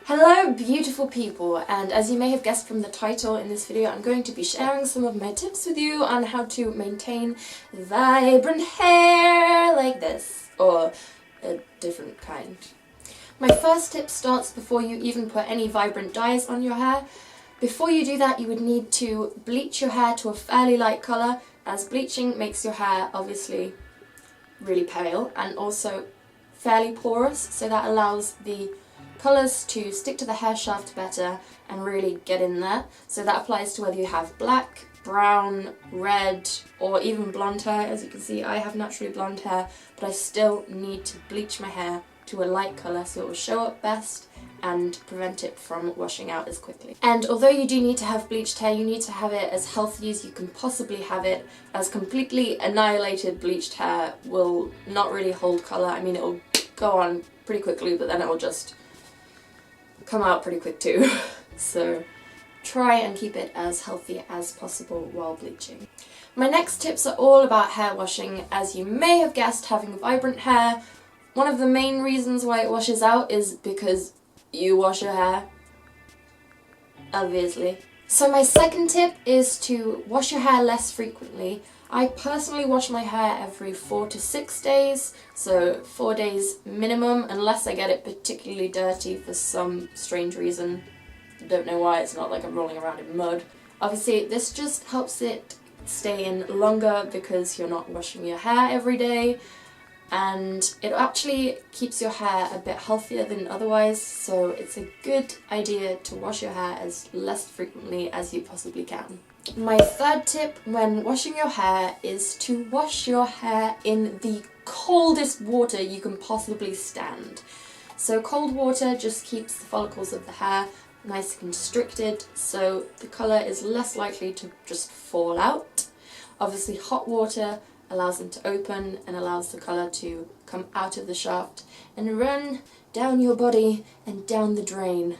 Hello beautiful people, and as you may have guessed from the title in this video, I'm going to be sharing some of my tips with you on how to maintain vibrant hair like this, or a different kind. My first tip starts before you even put any vibrant dyes on your hair. Before you do that, you would need to bleach your hair to a fairly light colour, as bleaching makes your hair obviously really pale and also fairly porous, so that allows the colours to stick to the hair shaft better and really get in there. So that applies to whether you have black, brown, red, or even blonde hair. As you can see, I have naturally blonde hair, but I still need to bleach my hair to a light colour so it will show up best and prevent it from washing out as quickly. And although you do need to have bleached hair, you need to have it as healthy as you can possibly have it, as completely annihilated bleached hair will not really hold colour. I mean, it'll go on pretty quickly, but then it will just come out pretty quick too. So try and keep it as healthy as possible while bleaching. My next tips are all about hair washing. As you may have guessed, having vibrant hair, one of the main reasons why it washes out is because you wash your hair, obviously. So my second tip is to wash your hair less frequently. I personally wash my hair every 4 to 6 days, so 4 days minimum, unless I get it particularly dirty for some strange reason. Don't know why, it's not like I'm rolling around in mud. Obviously this just helps it stay in longer because you're not washing your hair every day, and it actually keeps your hair a bit healthier than otherwise, so it's a good idea to wash your hair as less frequently as you possibly can. My third tip when washing your hair is to wash your hair in the coldest water you can possibly stand. So cold water just keeps the follicles of the hair nice and constricted, so the colour is less likely to just fall out. Obviously hot water allows them to open and allows the colour to come out of the shaft and run down your body and down the drain,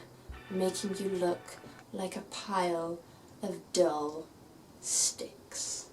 making you look like a pile of dull sticks.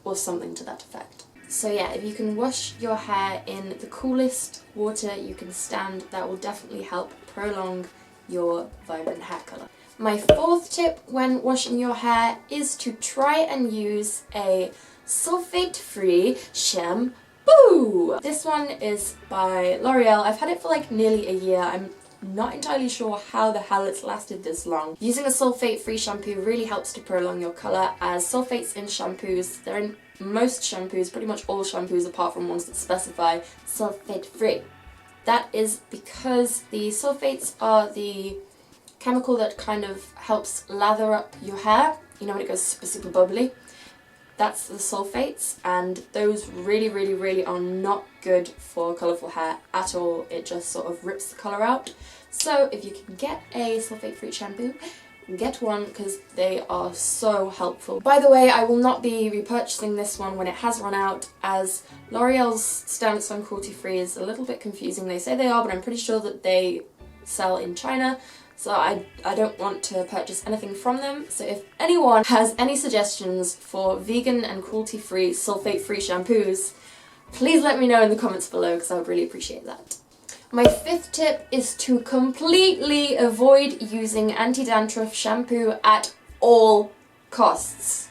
Or something to that effect. So yeah, if you can wash your hair in the coolest water you can stand, that will definitely help prolong your vibrant hair colour. My fourth tip when washing your hair is to try and use a sulfate-free shampoo. This one is by L'Oreal. I've had it for like nearly a year. I'm not entirely sure how the hell it's lasted this long. Using a sulfate-free shampoo really helps to prolong your colour, as sulfates in shampoos, they're in most shampoos, pretty much all shampoos apart from ones that specify sulfate-free. That is because the sulfates are the chemical that kind of helps lather up your hair, you know, when it goes super bubbly. That's the sulfates, and those really are not good for colourful hair at all. It just sort of rips the colour out. So if you can get a sulfate-free shampoo, get one, because they are so helpful. By the way, I will not be repurchasing this one when it has run out, as L'Oreal's stance on cruelty-free is a little bit confusing. They say they are, but I'm pretty sure that they sell in China. So I don't want to purchase anything from them. So if anyone has any suggestions for vegan and cruelty-free, sulfate-free shampoos, please let me know in the comments below, because I would really appreciate that. My fifth tip is to completely avoid using anti-dandruff shampoo at all costs.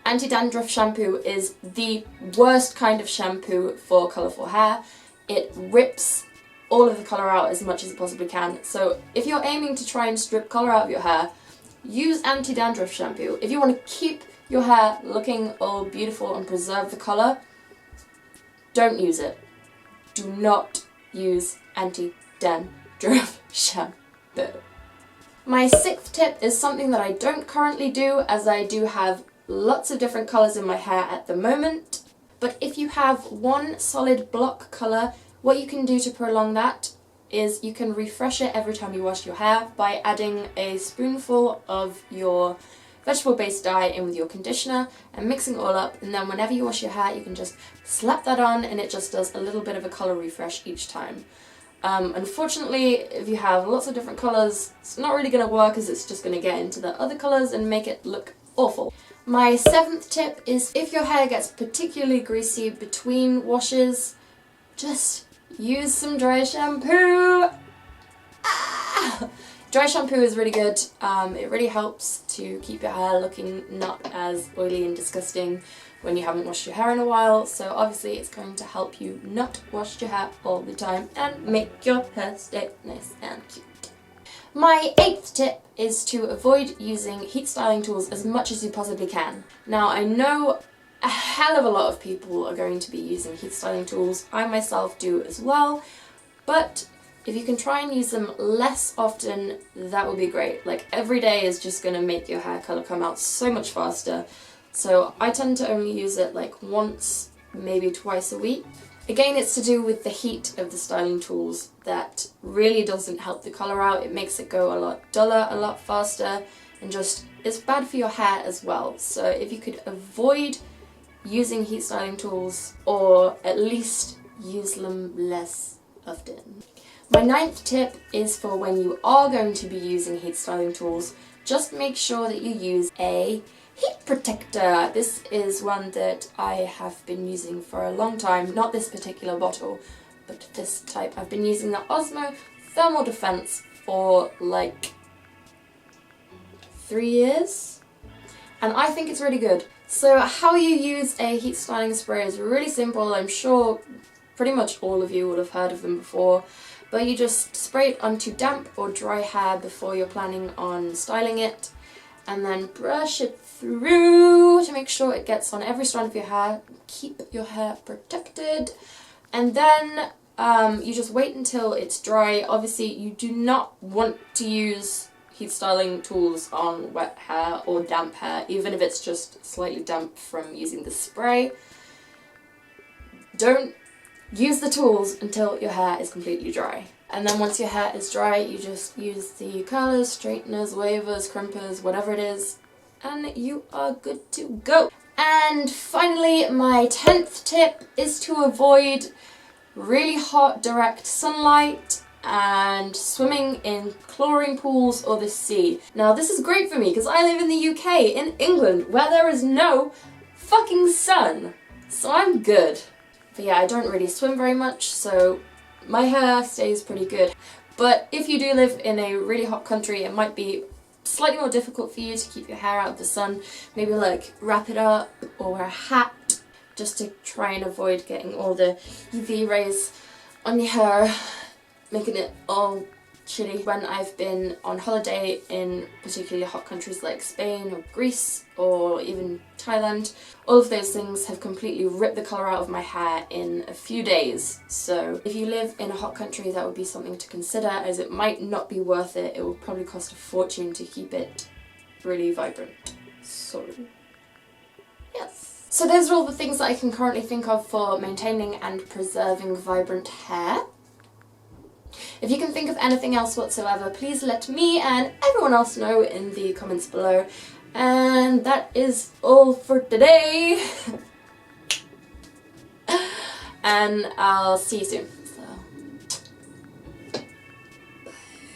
Anti-dandruff shampoo is the worst kind of shampoo for colourful hair. It rips all of the colour out as much as it possibly can. So if you're aiming to try and strip colour out of your hair, use anti-dandruff shampoo. If you want to keep your hair looking all beautiful and preserve the colour, don't use it. Do not use anti-dandruff shampoo. My sixth tip is something that I don't currently do, as I do have lots of different colours in my hair at the moment. But if you have one solid block colour, what you can do to prolong that is you can refresh it every time you wash your hair by adding a spoonful of your vegetable-based dye in with your conditioner and mixing it all up, and then whenever you wash your hair you can just slap that on and it just does a little bit of a colour refresh each time. Unfortunately, if you have lots of different colours, it's not really going to work, as it's just going to get into the other colours and make it look awful. My seventh tip is if your hair gets particularly greasy between washes, just use some dry shampoo. Ah! Dry shampoo is really good. It really helps to keep your hair looking not as oily and disgusting when you haven't washed your hair in a while. So obviously it's going to help you not wash your hair all the time and make your hair stay nice and cute. My 8th tip is to avoid using heat styling tools as much as you possibly can. Now I know a hell of a lot of people are going to be using heat styling tools. I myself do as well, but if you can try and use them less often, that would be great. Like, every day is just going to make your hair colour come out so much faster. So I tend to only use it like once, maybe twice a week. Again, it's to do with the heat of the styling tools that really doesn't help the colour out. It makes it go a lot duller, a lot faster, and just, it's bad for your hair as well. So if you could avoid using heat styling tools, or at least use them less often. My 9th tip is for when you are going to be using heat styling tools, just make sure that you use a heat protector. This is one that I have been using for a long time, not this particular bottle, but this type. I've been using the Osmo Thermal Defense for like 3 years, and I think it's really good. So how you use a heat styling spray is really simple. I'm sure pretty much all of you would have heard of them before. But you just spray it onto damp or dry hair before you're planning on styling it, and then brush it through to make sure it gets on every strand of your hair. Keep your hair protected, and then you just wait until it's dry. Obviously you do not want to use heat styling tools on wet hair or damp hair, even if it's just slightly damp from using the spray. Don't use the tools until your hair is completely dry. And then once your hair is dry, you just use the curlers, straighteners, wavers, crimpers, whatever it is, and you are good to go. And finally, my 10th tip is to avoid really hot direct sunlight and swimming in chlorine pools or the sea. Now this is great for me because I live in the UK, in England, where there is no fucking sun, so I'm good. But yeah, I don't really swim very much, so my hair stays pretty good. But if you do live in a really hot country, it might be slightly more difficult for you to keep your hair out of the sun. Maybe like wrap it up or wear a hat, just to try and avoid getting all the UV rays on your hair, making it all chilly. When I've been on holiday in particularly hot countries like Spain or Greece or even Thailand, all of those things have completely ripped the colour out of my hair in a few days. So if you live in a hot country, that would be something to consider, as it might not be worth it. It will probably cost a fortune to keep it really vibrant. So yes. So those are all the things that I can currently think of for maintaining and preserving vibrant hair. If you can think of anything else whatsoever, please let me and everyone else know in the comments below. And that is all for today. And I'll see you soon.